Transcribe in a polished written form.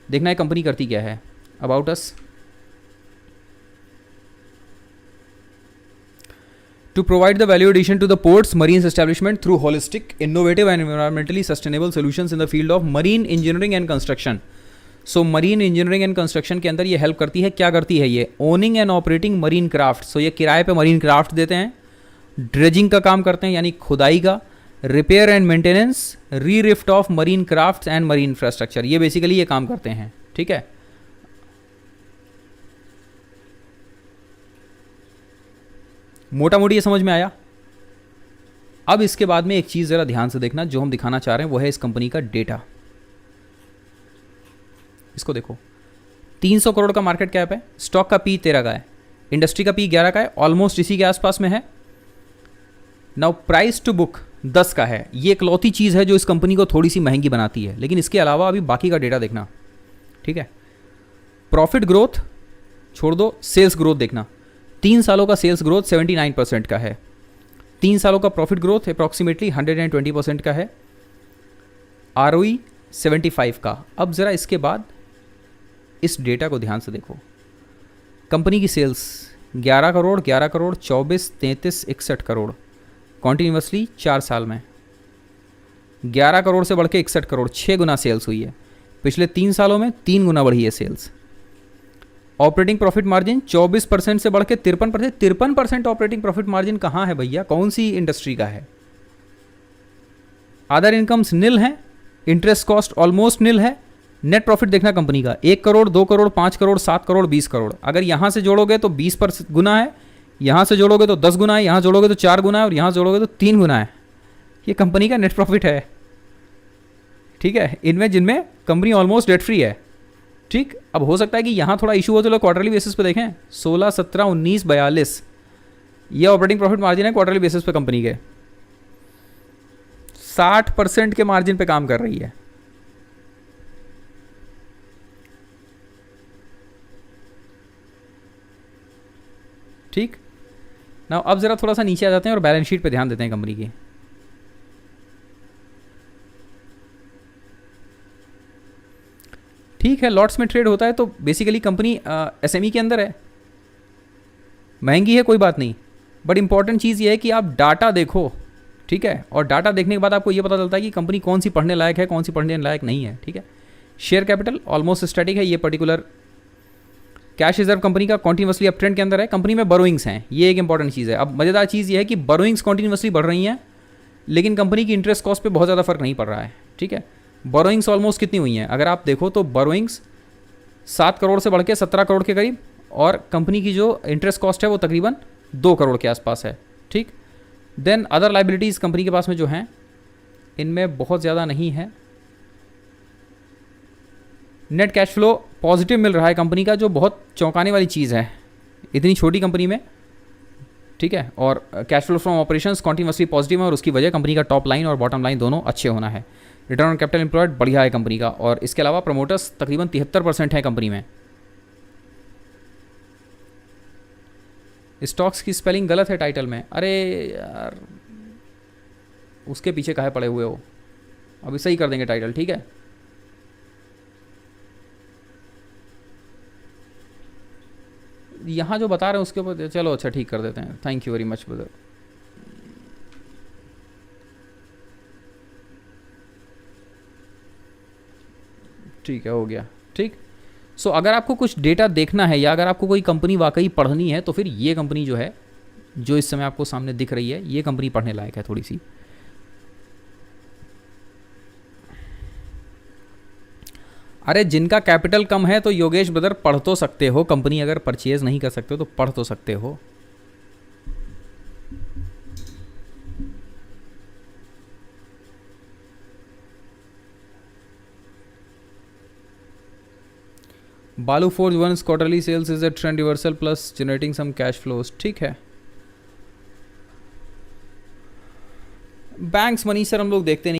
देखना है कंपनी करती क्या है। About us, to provide the value addition to the port's marine establishment through holistic, innovative and environmentally sustainable solutions in the field of marine engineering and construction. So marine engineering and construction के अंदर ये help करती है। क्या करती है ये? Owning and operating marine craft. So ये किराए पे मरीन क्राफ्ट देते हैं, ड्रेजिंग का काम करते हैं यानी खुदाई का, रिपेयर एंड मेंटेनेंस, री rift of marine craft and marine infrastructure, ये बेसिकली ये काम करते हैं। ठीक है, मोटा मोटी ये समझ में आया। अब इसके बाद में एक चीज़ ज़रा ध्यान से देखना, जो हम दिखाना चाह रहे हैं वो है इस कंपनी का डेटा। इसको देखो, 300 करोड़ का मार्केट कैप है, स्टॉक का पी 13 का है, इंडस्ट्री का पी 11 का है, ऑलमोस्ट इसी के आसपास में है। नाउ प्राइस टू बुक 10 का है। ये इकलौती चीज़ है जो इस कंपनी को थोड़ी सी महंगी बनाती है, लेकिन इसके अलावा अभी बाकी का डेटा देखना। ठीक है, प्रॉफिट ग्रोथ छोड़ दो, सेल्स ग्रोथ देखना। 3 सालों का सेल्स ग्रोथ 79% का है, 3 सालों का प्रॉफिट ग्रोथ अप्रॉक्सीमेटली 120% का है, ROE 75 का। अब ज़रा इसके बाद इस डेटा को ध्यान से देखो। कंपनी की सेल्स 11 करोड़, 11 करोड़, 24, 33, 61 करोड़ कॉन्टीन्यूसली 4 साल में। 11 करोड़ से बढ़ के 61 करोड़, 6 गुना सेल्स हुई है। पिछले 3 सालों में 3 गुना बढ़ी है सेल्स। ऑपरेटिंग प्रॉफिट मार्जिन 24% से बढ़ के 53%। 53% ऑपरेटिंग प्रॉफिट मार्जिन कहाँ है भैया? कौन सी इंडस्ट्री का है? अदर इनकम्स निल है, इंटरेस्ट कॉस्ट ऑलमोस्ट निल है। नेट प्रॉफिट देखना कंपनी का 1 करोड़, 2 करोड़, 5 करोड़, 7 करोड़, 20 करोड़। अगर यहाँ से जोड़ोगे तो 20 गुना है, यहाँ से जोड़ोगे तो 10 गुना है, यहाँ जोड़ोगे तो 4 गुना है, और यहाँ जोड़ोगे तो 3 गुना है। ये कंपनी का नेट प्रॉफिट है। ठीक है, इनमें जिनमें कंपनी ऑलमोस्ट डेट फ्री है। ठीक, अब हो सकता है कि यहाँ थोड़ा इशू हो, चलो क्वार्टरली बेसिस पे देखें। 16, 17, 19, 42 ये ऑपरेटिंग प्रॉफिट मार्जिन है क्वार्टरली बेसिस पे कंपनी के। 60% के मार्जिन पे काम कर रही है। ठीक ना, अब जरा थोड़ा सा नीचे आ जाते हैं और बैलेंस शीट पे ध्यान देते हैं कंपनी की। ठीक है, लॉट्स में ट्रेड होता है तो बेसिकली कंपनी एसएमई के अंदर है, महंगी है कोई बात नहीं, बट इंपॉर्टेंट चीज़ ये है कि आप डाटा देखो। ठीक है, और डाटा देखने के बाद आपको ये पता चलता है कि कंपनी कौन सी पढ़ने लायक है, कौन सी पढ़ने लायक नहीं है। ठीक है, शेयर कैपिटल ऑलमोस्ट स्टैटिक है। ये पर्टिकुलर कैश रिजर्व कंपनी का कॉन्टिन्यूसली अप ट्रेंड के अंदर है। कंपनी में बोरोइंग्स हैं, ये एक इंपॉर्टेंट चीज़ है। अब मज़ेदार चीज़ ये है कि बोरोइंग्स कॉन्टिन्यूसली बढ़ रही हैं, लेकिन कंपनी की इंटरेस्ट कॉस्ट पे बहुत ज़्यादा फर्क नहीं पड़ रहा है। ठीक है, बोरोइंग्स ऑलमोस्ट कितनी हुई हैं अगर आप देखो तो बोरोइंग्स 7 करोड़ से बढ़ के 17 करोड़ के करीब, और कंपनी की जो इंटरेस्ट कॉस्ट है वो तकरीबन 2 करोड़ के आसपास है। ठीक, देन अदर लाइबिलिटीज़ कंपनी के पास में जो हैं इनमें बहुत ज़्यादा नहीं है। नेट कैश फ्लो पॉजिटिव मिल रहा है कंपनी का, जो बहुत चौंकाने वाली चीज़ है इतनी छोटी कंपनी में। ठीक है, और cash flow from operations continuously positive है, और उसकी वजह कंपनी का टॉप लाइन और बॉटम लाइन दोनों अच्छे होना है। रिटर्न ऑन कैपिटल एम्प्लॉयड बढ़िया है कंपनी का, और इसके अलावा प्रमोटर्स तकरीबन 73% है कंपनी में। स्टॉक्स की स्पेलिंग गलत है टाइटल में, अरे यार उसके पीछे काहे पड़े हुए हो, अभी सही कर देंगे टाइटल। ठीक है, यहाँ जो बता रहे हैं उसके ऊपर चलो अच्छा ठीक कर देते हैं। Thank you very much brother. ठीक है, हो गया। ठीक, सो अगर आपको कुछ डेटा देखना है या अगर आपको कोई कंपनी वाकई पढ़नी है तो फिर ये कंपनी जो है, जो इस समय आपको सामने दिख रही है, ये कंपनी पढ़ने लायक है थोड़ी सी। अरे जिनका कैपिटल कम है तो योगेश ब्रदर पढ़ तो सकते हो, कंपनी अगर परचेज नहीं कर सकते हो तो पढ़ तो सकते हो। Balu Forge once quarterly sales is a trend reversal plus generating some cash flows. ठीक है, बैंक्स मनी सर हम लोग देखते नहीं।